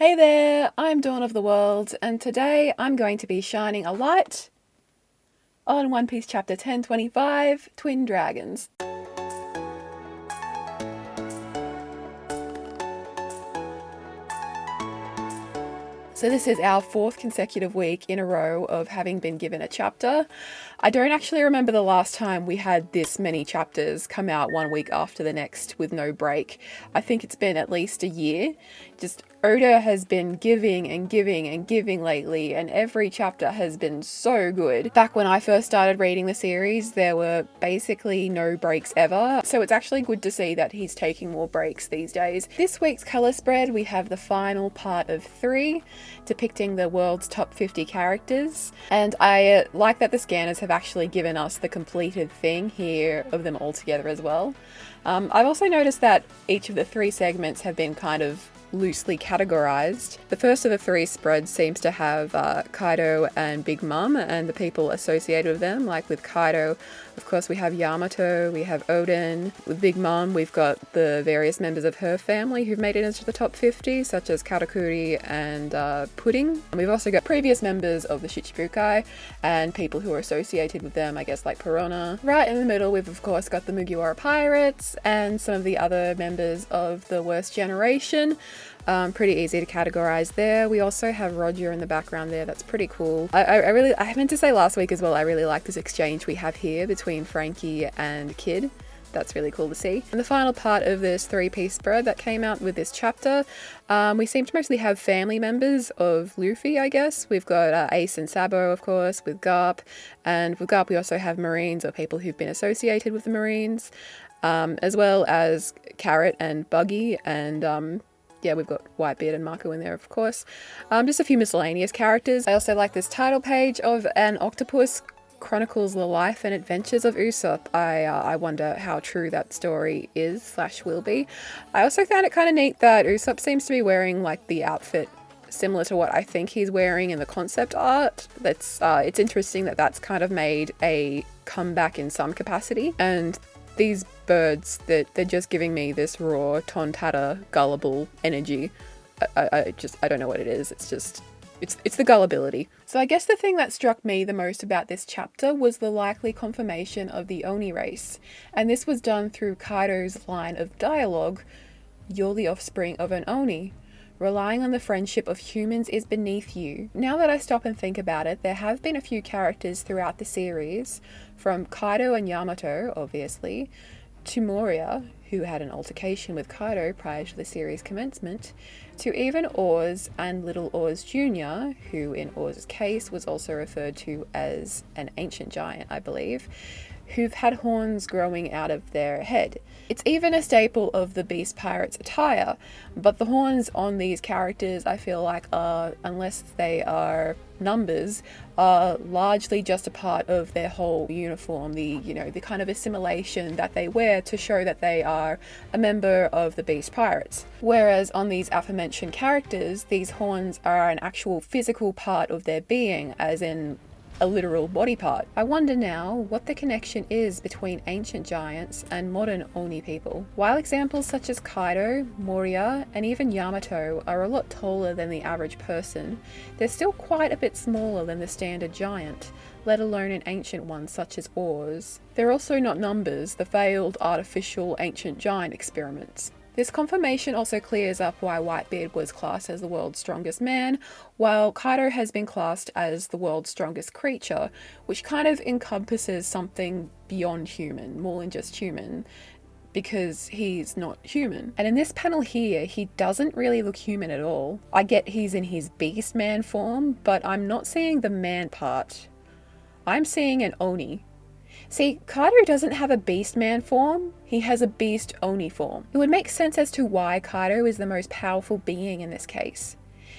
Hey there, I'm Dawn of the World, and today I'm going to be shining a light on One Piece chapter 1025, Twin Dragons. So this is our fourth consecutive week in a row of having been given a chapter. I don't actually remember the last time we had this many chapters come out one week after the next with no break. I think it's been at least a year. Just Oda has been giving and giving and giving lately, and every chapter has been so good. Back when I first started reading the series, there were basically no breaks ever, so it's actually good to see that he's taking more breaks these days. This week's colour spread, we have the final part of 3, depicting the world's top 50 characters, and I like that the scanners have actually given us the completed thing here of them all together as well. I've also noticed that each of the 3 segments have been kind of loosely categorized. The first of the 3 spreads seems to have Kaido and Big Mom and the people associated with them. Like with Kaido, of course, we have Yamato, we have Odin. With Big Mom, we've got the various members of her family who've made it into the top 50, such as Katakuri and Pudding. And we've also got previous members of the Shichibukai and people who are associated with them, I guess, like Perona. Right in the middle, we've of course got the Mugiwara Pirates and some of the other members of the Worst Generation. Pretty easy to categorize there. We also have Roger in the background there. That's pretty cool. I meant to say last week as well, I really like this exchange we have here between Frankie and Kid. That's really cool to see. And the final part of this 3-piece spread that came out with this chapter, we seem to mostly have family members of Luffy, I guess. We've got Ace and Sabo, of course, with Garp. And with Garp, we also have Marines, or people who've been associated with the Marines, as well as Carrot and Buggy, and yeah, we've got Whitebeard and Marco in there, of course. Just a few miscellaneous characters. I also like this title page of An Octopus Chronicles the Life and Adventures of Usopp. I wonder how true that story is / will be. I also found it kind of neat that Usopp seems to be wearing like the outfit similar to what I think he's wearing in the concept art. It's interesting that that's kind of made a comeback in some capacity. And these birds, they're just giving me this raw, tontata, gullible energy. I don't know what it is. It's the gullibility. So I guess the thing that struck me the most about this chapter was the likely confirmation of the Oni Race. And this was done through Kaido's line of dialogue, "You're the offspring of an Oni. Relying on the friendship of humans is beneath you." Now that I stop and think about it, there have been a few characters throughout the series, from Kaido and Yamato, obviously, to Moria, who had an altercation with Kaido prior to the series commencement, to even Oars and Little Oars Jr., who in Oars' case was also referred to as an ancient giant, I believe, who've had horns growing out of their head. It's even a staple of the Beast Pirates attire, but the horns on these characters, I feel like, unless they are numbers, are largely just a part of their whole uniform, the kind of assimilation that they wear to show that they are a member of the Beast Pirates. Whereas on these aforementioned characters, these horns are an actual physical part of their being, as in a literal body part. I wonder now what the connection is between ancient giants and modern Oni people. While examples such as Kaido, Moria, and even Yamato are a lot taller than the average person, they're still quite a bit smaller than the standard giant, let alone an ancient one such as Oars. They're also not numbers, the failed artificial ancient giant experiments. This confirmation also clears up why Whitebeard was classed as the world's strongest man, while Kaido has been classed as the world's strongest creature, which kind of encompasses something beyond human, more than just human, because he's not human. And in this panel here, he doesn't really look human at all. I get he's in his beast man form, but I'm not seeing the man part. I'm seeing an Oni. See, Kaido doesn't have a beast man form, he has a beast Oni form. It would make sense as to why Kaido is the most powerful being in this case.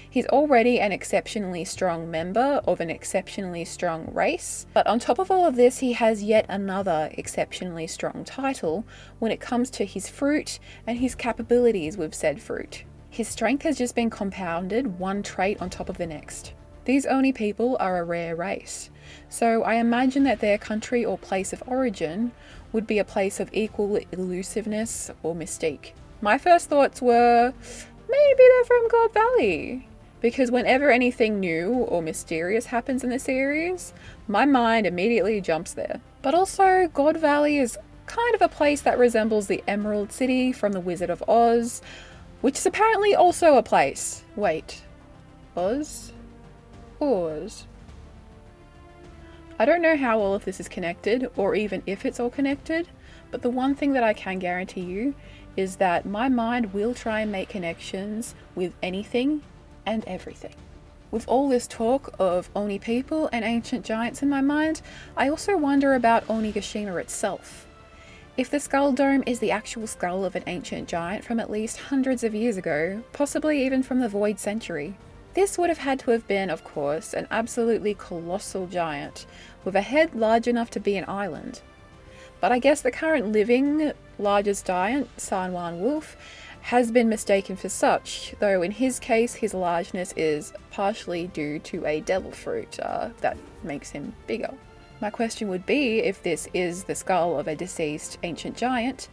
He's already an exceptionally strong member of an exceptionally strong race, but on top of all of this, he has yet another exceptionally strong title when it comes to his fruit and his capabilities with said fruit. His strength has just been compounded, one trait on top of the next. These Oni people are a rare race, so I imagine that their country or place of origin would be a place of equal elusiveness or mystique. My first thoughts were, maybe they're from God Valley. Because whenever anything new or mysterious happens in the series, my mind immediately jumps there. But also, God Valley is kind of a place that resembles the Emerald City from The Wizard of Oz, which is apparently also a place. Wait, Oz? Oz? I don't know how all of this is connected, or even if it's all connected, but the one thing that I can guarantee you is that my mind will try and make connections with anything and everything. With all this talk of Oni people and ancient giants in my mind, I also wonder about Onigashima itself. If the skull dome is the actual skull of an ancient giant from at least hundreds of years ago, possibly even from the Void Century, this would have had to have been, of course, an absolutely colossal giant, with a head large enough to be an island. But I guess the current living largest giant, Sanwan Wolf, has been mistaken for such, though in his case his largeness is partially due to a devil fruit that makes him bigger. My question would be, if this is the skull of a deceased ancient giant,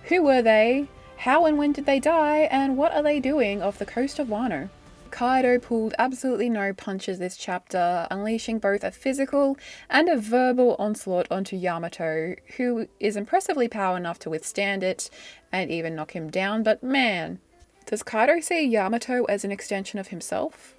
who were they, how and when did they die, and what are they doing off the coast of Wano? Kaido pulled absolutely no punches this chapter, unleashing both a physical and a verbal onslaught onto Yamato, who is impressively powerful enough to withstand it and even knock him down, but man, does Kaido see Yamato as an extension of himself?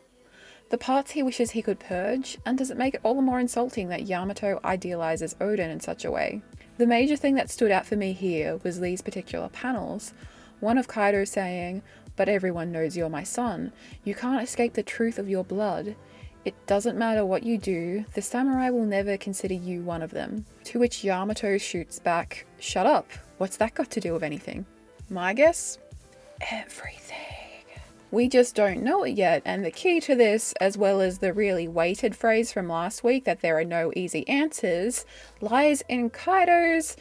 The parts he wishes he could purge, and does it make it all the more insulting that Yamato idealizes Oden in such a way? The major thing that stood out for me here was these particular panels. One of Kaido saying, "But everyone knows you're my son. You can't escape the truth of your blood. It doesn't matter what you do, the samurai will never consider you one of them." To which Yamato shoots back, "Shut up. What's that got to do with anything?" My guess? Everything. We just don't know it yet, and the key to this, as well as the really weighted phrase from last week that there are no easy answers, lies in Kaido's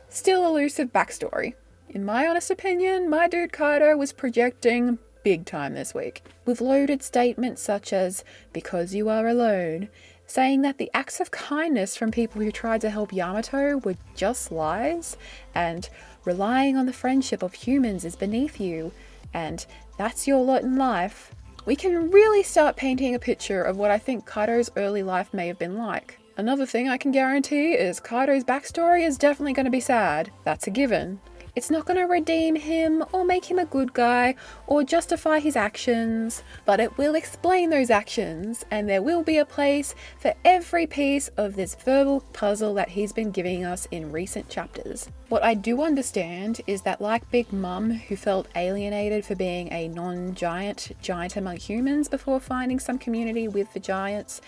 still elusive backstory. In my honest opinion, my dude Kaido was projecting big time this week, with loaded statements such as, "because you are alone," saying that the acts of kindness from people who tried to help Yamato were just lies, and "relying on the friendship of humans is beneath you," and "that's your lot in life." We can really start painting a picture of what I think Kaido's early life may have been like. Another thing I can guarantee is Kaido's backstory is definitely going to be sad. That's a given. It's not going to redeem him or make him a good guy or justify his actions, but it will explain those actions, and there will be a place for every piece of this verbal puzzle that he's been giving us in recent chapters. What I do understand is that, like Big Mom, who felt alienated for being a non-giant giant among humans before finding some community with the giants,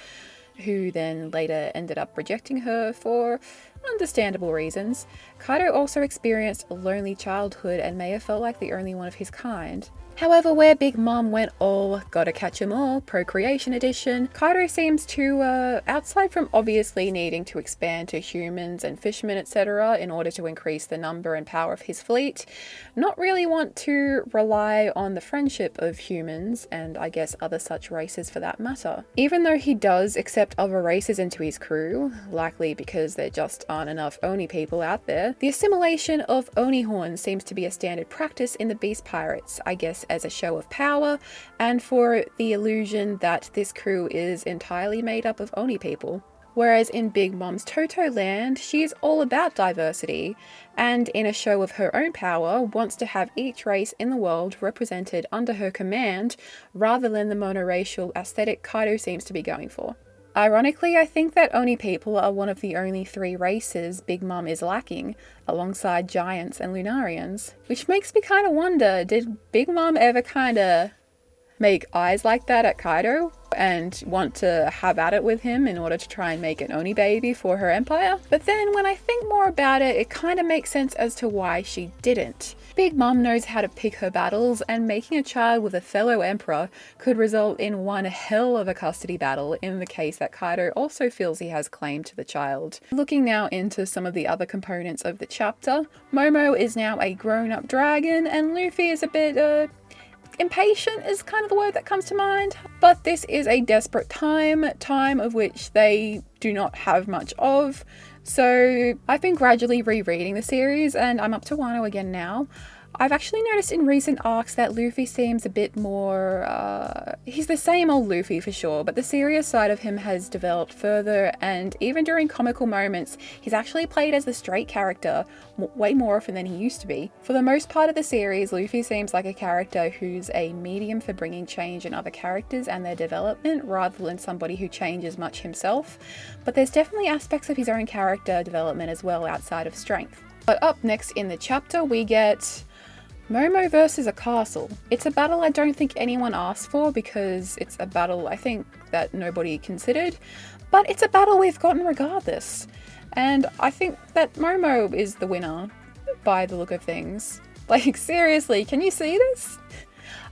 who then later ended up rejecting her for understandable reasons, Kaido also experienced a lonely childhood and may have felt like the only one of his kind. However, where Big Mom went all gotta catch 'em all, procreation edition, Kaido seems to, outside from obviously needing to expand to humans and fishermen etc. in order to increase the number and power of his fleet, not really want to rely on the friendship of humans and I guess other such races for that matter. Even though he does accept other races into his crew, likely because there just aren't enough Oni people out there, the assimilation of Oni horns seems to be a standard practice in the Beast Pirates, I guess as a show of power, and for the illusion that this crew is entirely made up of Oni people. Whereas in Big Mom's Toto land, she is all about diversity, and in a show of her own power, wants to have each race in the world represented under her command, rather than the monoracial aesthetic Kaido seems to be going for. Ironically, I think that Oni people are one of the only 3 races Big Mom is lacking, alongside giants and Lunarians. Which makes me kind of wonder, did Big Mom ever kind of make eyes like that at Kaido and want to have at it with him in order to try and make an Oni baby for her empire? But then when I think more about it, it kind of makes sense as to why she didn't. Big Mom knows how to pick her battles, and making a child with a fellow emperor could result in one hell of a custody battle in the case that Kaido also feels he has claim to the child. Looking now into some of the other components of the chapter, Momo is now a grown-up dragon, and Luffy is a bit, impatient is kind of the word that comes to mind, but this is a desperate time of which they do not have much of. So I've been gradually rereading the series and I'm up to Wano again now. I've actually noticed in recent arcs that Luffy seems a bit more, he's the same old Luffy for sure, but the serious side of him has developed further, and even during comical moments, he's actually played as the straight character way more often than he used to be. For the most part of the series, Luffy seems like a character who's a medium for bringing change in other characters and their development, rather than somebody who changes much himself, but there's definitely aspects of his own character development as well outside of strength. But up next in the chapter, we get Momo versus a castle. It's a battle I don't think anyone asked for because it's a battle I think that nobody considered, but it's a battle we've gotten regardless. And I think that Momo is the winner by the look of things. Like, seriously, can you see this?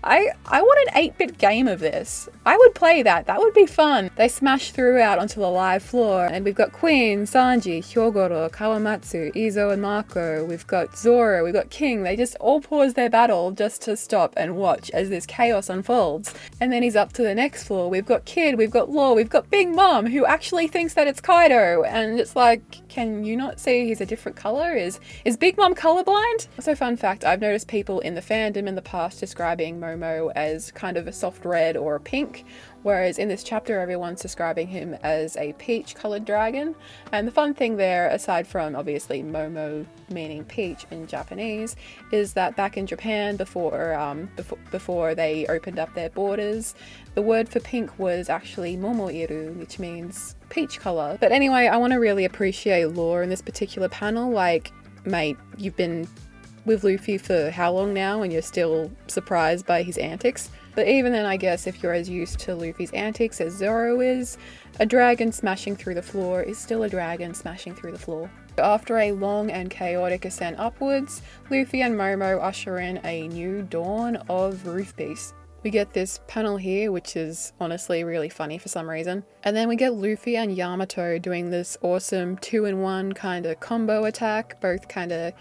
I want an 8-bit game of this. I would play that. That would be fun. They smash through out onto the live floor, and we've got Queen, Sanji, Hyogoro, Kawamatsu, Izo, and Marco. We've got Zoro, we've got King. They just all pause their battle just to stop and watch as this chaos unfolds. And then he's up to the next floor. We've got Kid, we've got Law, we've got Big Mom, who actually thinks that it's Kaido. And it's like, can you not see he's a different color? Is Big Mom colorblind? Also, fun fact, I've noticed people in the fandom in the past describing Momo as kind of a soft red or a pink, whereas in this chapter everyone's describing him as a peach colored dragon. And the fun thing there, aside from obviously Momo meaning peach in Japanese, is that back in Japan before they opened up their borders, the word for pink was actually momoiru, which means peach color. But anyway, I want to really appreciate Law in this particular panel. Like, mate, you've been with Luffy for how long now and you're still surprised by his antics? But even then, I guess if you're as used to Luffy's antics as Zoro is, a dragon smashing through the floor is still a dragon smashing through the floor. After a long and chaotic ascent upwards, Luffy and Momo usher in a new dawn of roof peace. We get this panel here, which is honestly really funny for some reason. And then we get Luffy and Yamato doing this awesome 2-in-1 kind of combo attack, both kind of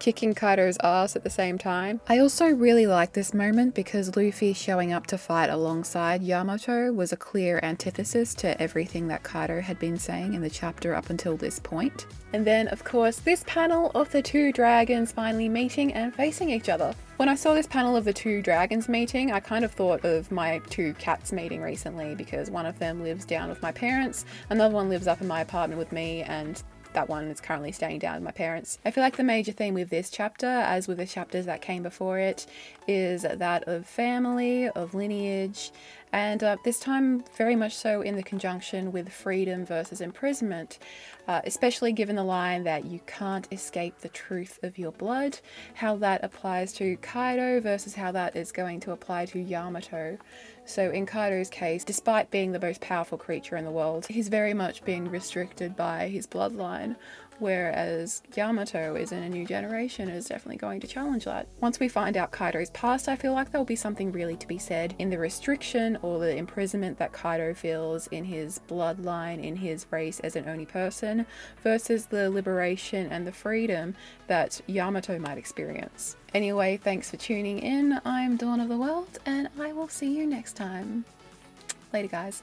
kicking Kaido's ass at the same time. I also really like this moment because Luffy showing up to fight alongside Yamato was a clear antithesis to everything that Kaido had been saying in the chapter up until this point. And then, of course, this panel of the two dragons finally meeting and facing each other. When I saw this panel of the two dragons meeting, I kind of thought of my two cats meeting recently, because one of them lives down with my parents, another one lives up in my apartment with me, and that one is currently staying down with my parents. I feel like the major theme with this chapter, as with the chapters that came before it, is that of family, of lineage, and this time very much so in the conjunction with freedom versus imprisonment, especially given the line that you can't escape the truth of your blood, how that applies to Kaido versus how that is going to apply to Yamato. So in Kaido's case, despite being the most powerful creature in the world, he's very much being restricted by his bloodline, whereas Yamato is in a new generation and is definitely going to challenge that. Once we find out Kaido's past, I feel like there'll be something really to be said in the restriction or the imprisonment that Kaido feels in his bloodline, in his race as an Oni person, versus the liberation and the freedom that Yamato might experience. Anyway, thanks for tuning in. I'm Dawn of the World, and I will see you next time. Later, guys.